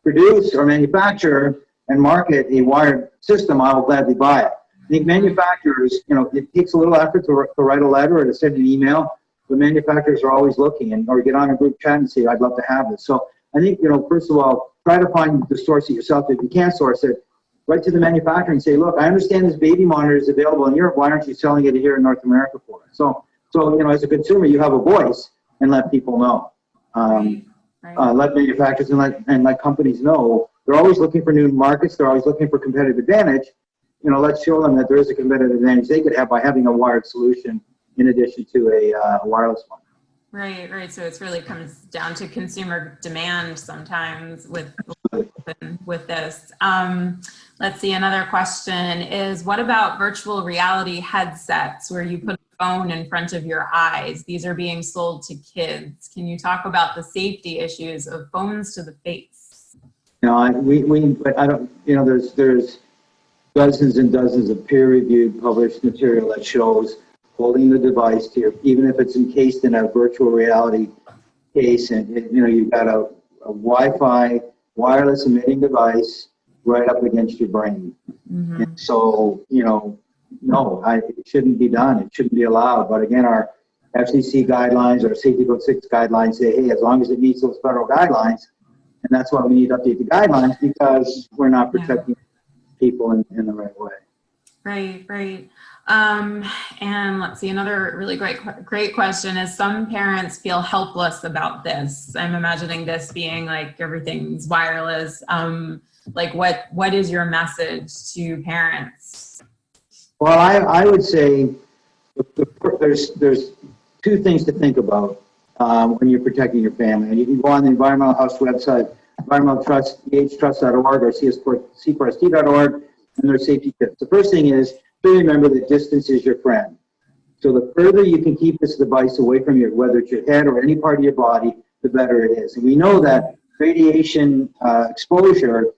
produce or manufacture and market a wired system, I will gladly buy it. I think manufacturers, it takes a little effort to write a letter or to send an email, but manufacturers are always looking, or get on a group chat and say, I'd love to have this. So I think, first of all, try to find the source it yourself. If you can't source it, write to the manufacturer and say, look, I understand this baby monitor is available in Europe. Why aren't you selling it here in North America for us? So as a consumer, you have a voice, and let people know. Let manufacturers and let companies know. They're always looking for new markets. They're always looking for competitive advantage. Let's show them that there is a competitive advantage they could have by having a wired solution in addition to a wireless one. Right, right. So it's really comes down to consumer demand sometimes with this. Let's see, another question is, what about virtual reality headsets where you put a phone in front of your eyes? These are being sold to kids. Can you talk about the safety issues of phones to the face? No, but I don't, there's dozens and dozens of peer-reviewed published material that shows holding the device to your, even if it's encased in a virtual reality case, and you've got a Wi-Fi wireless emitting device right up against your brain. Mm-hmm. And so, no, it shouldn't be done. It shouldn't be allowed. But again, our FCC guidelines, our Safety Code 6 guidelines say, hey, as long as it meets those federal guidelines, and that's why we need to update the guidelines, because we're not protecting people in the right way. Right, right. And let's see, another really great question is, some parents feel helpless about this. I'm imagining this being like everything's wireless. Like what is your message to parents? Well, I would say there's two things to think about when you're protecting your family. And you can go on the Environmental House website, Environmental Trust, ehtrust.org or c4st.org, and their safety tips. The first thing is to remember that distance is your friend. So the further you can keep this device away from you, whether it's your head or any part of your body, the better it is. And we know that radiation exposure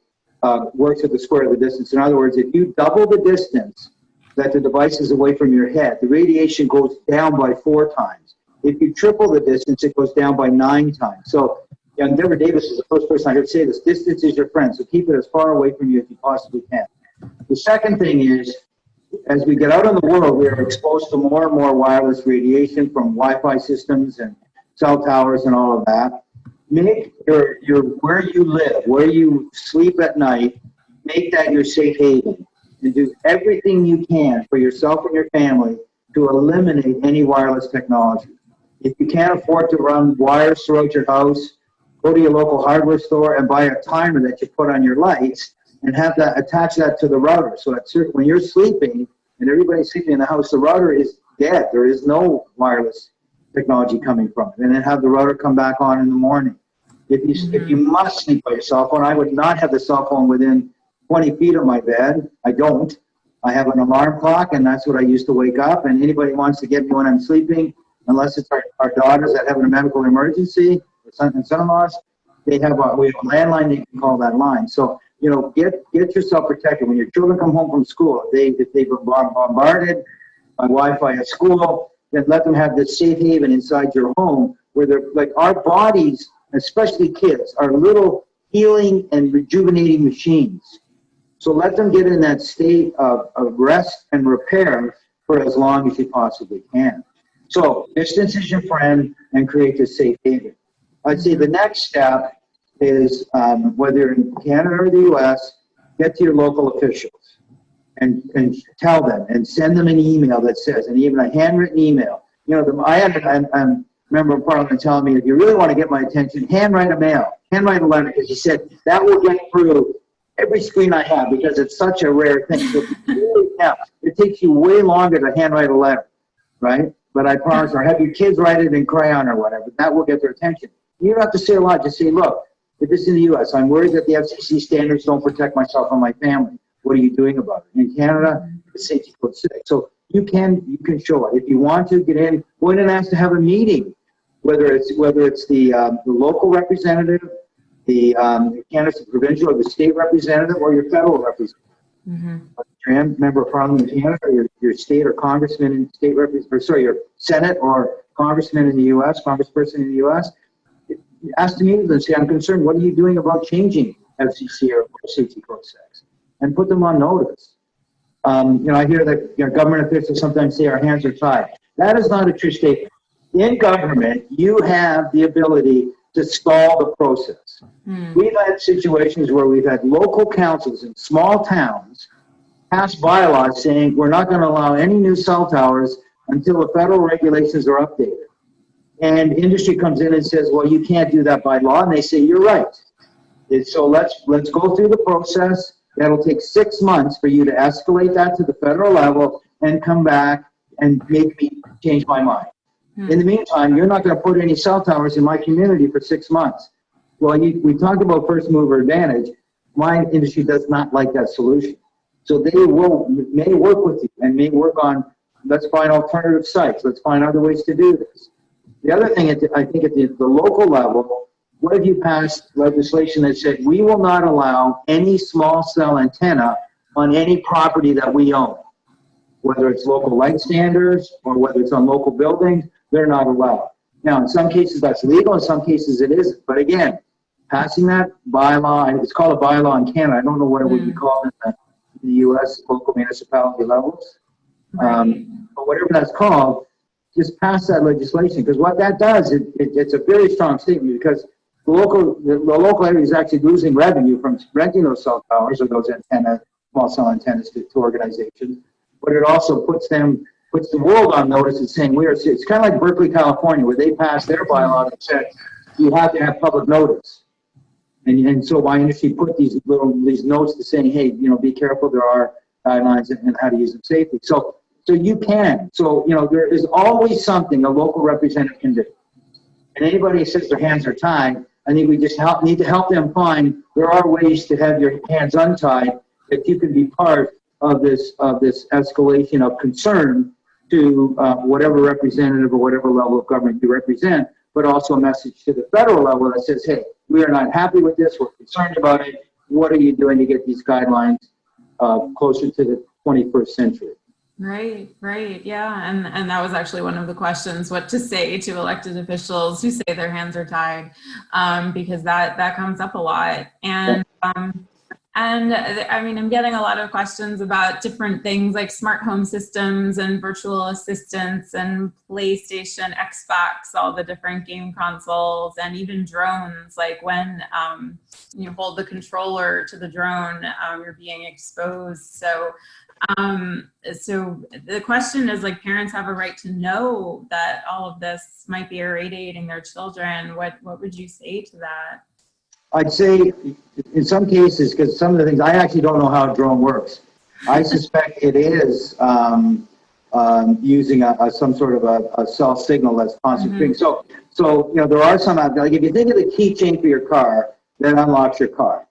works at the square of the distance. In other words, if you double the distance that the device is away from your head, the radiation goes down by 4 times. If you triple the distance, it goes down by 9 times. So, Deborah Davis is the first person I heard say this: distance is your friend, so keep it as far away from you as you possibly can. The second thing is, as we get out in the world, we are exposed to more and more wireless radiation from Wi-Fi systems and cell towers and all of that. Make your where you live, where you sleep at night, make that your safe haven, and do everything you can for yourself and your family to eliminate any wireless technology. If you can't afford to run wires throughout your house, go to your local hardware store and buy a timer that you put on your lights and have that, attach that to the router. So that when you're sleeping and everybody's sleeping in the house, the router is dead. There is no wireless technology coming from it. And then have the router come back on in the morning. If you must sleep by your cell phone, I would not have the cell phone within 20 feet of my bed. I don't. I have an alarm clock, and that's what I use to wake up. And anybody wants to get me when I'm sleeping, unless it's our daughters that have a medical emergency, or son-in-laws, we have a landline, they can call that line. So, get yourself protected. When your children come home from school, if they've been bombarded by Wi-Fi at school, then let them have this safe haven inside your home, where they're like, our bodies, especially kids, are little healing and rejuvenating machines. So let them get in that state of rest and repair for as long as you possibly can. So distance is your friend, and create this safe haven. I'd say the next step is, whether you're in Canada or the US, get to your local officials and tell them and send them an email that says, and even a handwritten email. I had a member of Parliament telling me, if you really want to get my attention, handwrite a letter, because he said that will get through every screen I have, because it's such a rare thing. So it takes you way longer to handwrite a letter, right? But I promise, or have your kids write it in crayon or whatever. That will get their attention. You don't have to say a lot. Just say, look, if this is in the U.S., I'm worried that the FCC standards don't protect myself and my family. What are you doing about it? In Canada, the Safety Code 6. So you can show it. If you want to get in, go in and ask to have a meeting, whether it's the local representative, the Canada's provincial or the state representative, or your federal representative. Member of Parliament in Canada, or your state or congressman in state your Senate or congressman in the U.S., congressperson in the U.S. Ask to meet with them and say, I'm concerned, what are you doing about changing FCC or Safety Code 6? And put them on notice. I hear that government officials sometimes say our hands are tied. That is not a true statement. In government, you have the ability to stall the process. We've had situations where we've had local councils in small towns pass bylaws saying we're not going to allow any new cell towers until the federal regulations are updated. And industry comes in and says, well, you can't do that by law. And they say, you're right. And so let's go through the process. That'll take 6 months for you to escalate that to the federal level and come back and make me change my mind. In the meantime, you're not going to put any cell towers in my community for 6 months. Well, we talked about first mover advantage. My industry does not like that solution. So they may work with you and may work on, let's find alternative sites. Let's find other ways to do this. The other thing, I think at the local level, what if you passed legislation that said we will not allow any small cell antenna on any property that we own, whether it's local light standards or whether it's on local buildings, they're not allowed. Now, in some cases that's legal, in some cases it isn't. But again, passing that bylaw, it's called a bylaw in Canada. I don't know what it would be called in the U.S. local municipality levels. But whatever that's called, just pass that legislation, because what that does, it's a very strong statement, because the local area is actually losing revenue from renting those cell towers or those antennas, small cell antennas to organizations. But it also puts the world on notice and saying it's kind of like Berkeley, California, where they passed their bylaw that said you have to have public notice. And so my industry put these notes to saying, hey, be careful, there are guidelines and how to use them safely. So you can. So, there is always something a local representative can do. And anybody who says their hands are tied, I think we just need to help them find there are ways to have your hands untied, that you can be part of this escalation of concern to whatever representative or whatever level of government you represent, but also a message to the federal level that says, hey, we are not happy with this, we're concerned about it, what are you doing to get these guidelines closer to the 21st century? Right, yeah, and that was actually one of the questions, what to say to elected officials who say their hands are tied, because that comes up a lot. And I mean, I'm getting a lot of questions about different things like smart home systems and virtual assistants and PlayStation, Xbox, all the different game consoles, and even drones. Like when you hold the controller to the drone, you're being exposed. So the question is, like, parents have a right to know that all of this might be irradiating their children. What would you say to that? I'd say in some cases, because some of the things, I actually don't know how a drone works. I suspect it is using some sort of a cell signal that's constantly. So there are some out there. Like if you think of the keychain for your car that unlocks your car,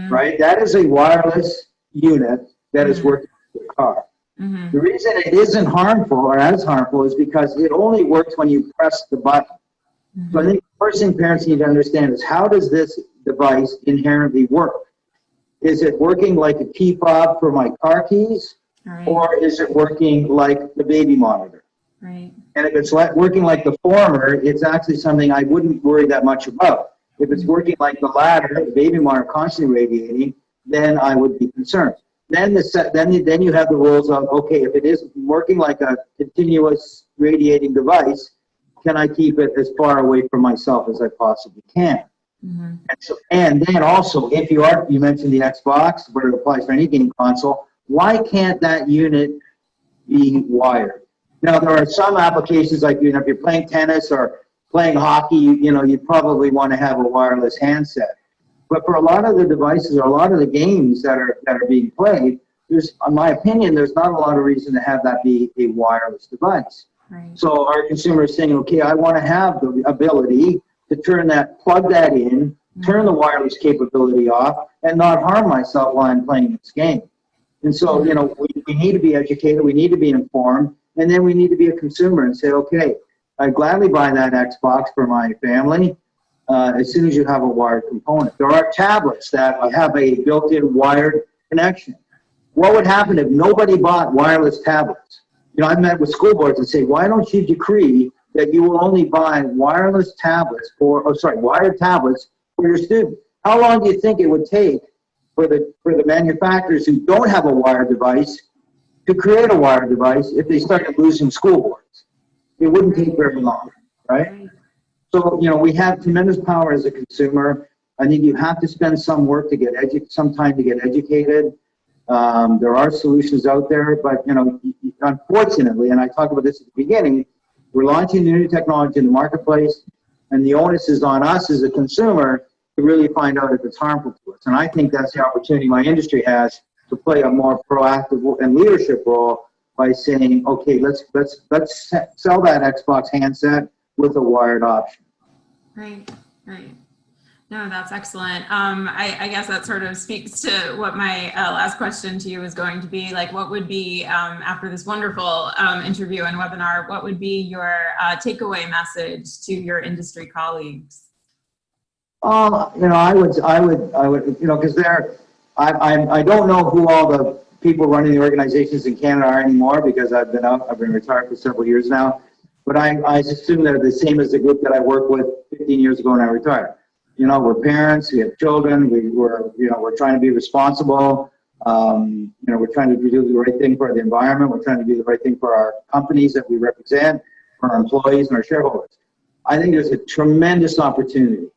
right? That is a wireless unit that is working with your car. The reason it isn't harmful or as harmful is because it only works when you press the button. So I think the first thing parents need to understand is, how does this device inherently work? Is it working like a key fob for my car keys, or is it working like the baby monitor? And if it's working like the former, it's actually something I wouldn't worry that much about. If it's working like the latter, the baby monitor constantly radiating, then I would be concerned. Then you have the rules of, okay, if it is working like a continuous radiating device, can I keep it as far away from myself as I possibly can? And then also, if you mentioned the Xbox, but it applies for any game console, why can't that unit be wired? Now, there are some applications, like if you're playing tennis or playing hockey, you probably want to have a wireless handset. But for a lot of the devices or a lot of the games that are being played, in my opinion, there's not a lot of reason to have that be a wireless device. So our consumer is saying, okay, I want to have the ability to plug that in, turn the wireless capability off, and not harm myself while I'm playing this game. And so, we need to be educated, we need to be informed, and then we need to be a consumer and say, okay, I'd gladly buy that Xbox for my family as soon as you have a wired component. There are tablets that have a built-in wired connection. What would happen if nobody bought wireless tablets? I've met with school boards and say, why don't you decree that you will only buy wired tablets for your students? How long do you think it would take for the manufacturers who don't have a wired device to create a wired device if they started losing school boards? It wouldn't take very long, right? So, we have tremendous power as a consumer. I think you have to spend some work to get some time to get educated. There are solutions out there, but unfortunately, and I talked about this at the beginning, we're launching new technology in the marketplace, and the onus is on us as a consumer to really find out if it's harmful to us. And I think that's the opportunity my industry has to play a more proactive and leadership role by saying, okay, let's sell that Xbox handset with a wired option. Right, right. No, that's excellent. I guess that sort of speaks to what my last question to you is going to be. Like, what would be, after this wonderful interview and webinar, what would be your takeaway message to your industry colleagues? You know, I would, you know, because I don't know who all the people running the organizations in Canada are anymore, because I've been retired for several years now. But I assume they're the same as the group that I worked with 15 years ago when I retired. You know, we're parents, we have children, we're trying to be responsible. You know, we're trying to do the right thing for the environment. We're trying to do the right thing for our companies that we represent, for our employees and our shareholders. I think there's a tremendous opportunity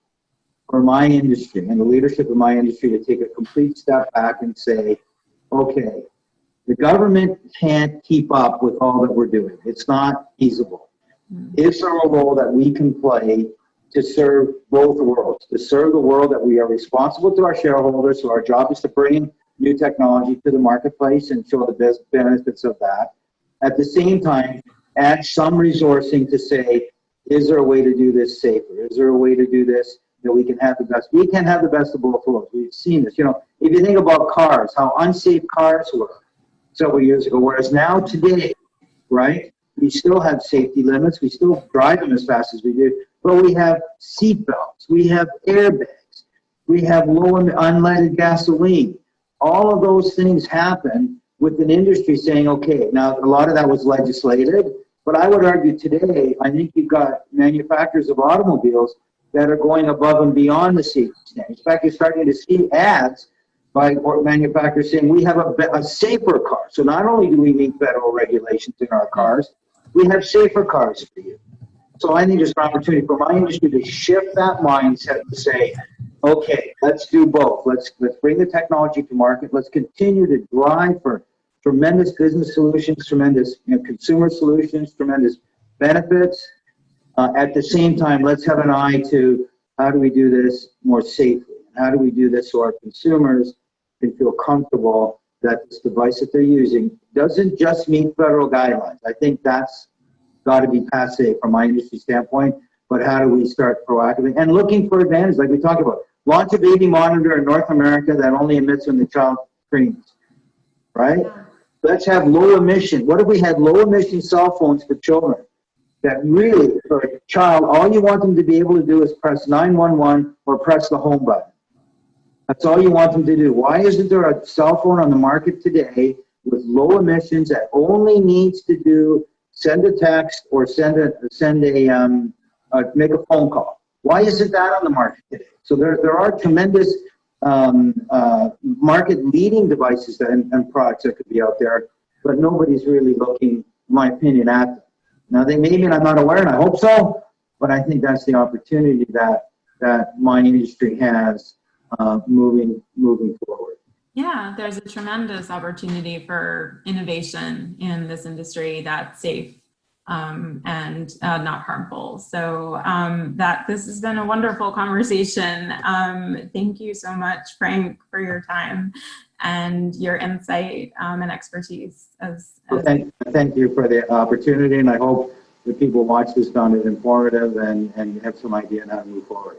for my industry and the leadership of my industry to take a complete step back and say, okay, the government can't keep up with all that we're doing. It's not feasible. Is there a role that we can play to serve both worlds, to serve the world that we are responsible to our shareholders, so our job is to bring new technology to the marketplace and show the best benefits of that. At the same time, add some resourcing to say, is there a way to do this safer? Is there a way to do this that we can have the best? We can have the best of both worlds. We've seen this. You know, if you think about cars, how unsafe cars were several years ago, whereas now today, right, we still have safety limits. We still drive them as fast as we do, but we have seat belts, we have airbags, we have low and unleaded gasoline. All of those things happen with an industry saying, okay, now a lot of that was legislated, but I would argue today, I think you've got manufacturers of automobiles that are going above and beyond the safety standards. In fact, you're starting to see ads by manufacturers saying we have a safer car. So not only do we meet federal regulations in our cars, we have safer cars for you. So I think there's an opportunity for my industry to shift that mindset and say, okay, let's do both. Let's bring the technology to market. Let's continue to drive for tremendous business solutions, tremendous consumer solutions, tremendous benefits. At the same time, let's have an eye to how do we do this more safely? How do we do this so our consumers can feel comfortable that this device that they're using doesn't just meet federal guidelines? I think that's got to be passe from my industry standpoint, but how do we start proactively and looking for advantage, like we talked about? Launch a baby monitor in North America that only emits when the child screams, right? Yeah. Let's have low emission. What if we had low emission cell phones for children that really, for a child, all you want them to be able to do is press 911 or press the home button. That's all you want them to do. Why isn't there a cell phone on the market today with low emissions that only needs to do send a text or make a phone call? Why isn't that on the market today? So there are tremendous market-leading devices and products that could be out there, but nobody's really looking, in my opinion, at them. Now they maybe, and I'm not aware, and I hope so, but I think that's the opportunity that my industry has moving forward. Yeah, there's a tremendous opportunity for innovation in this industry that's safe and not harmful. So this has been a wonderful conversation. Thank you so much, Frank, for your time and your insight and expertise. Thank you for the opportunity, and I hope the people watch this found it informative and have some idea on how to move forward.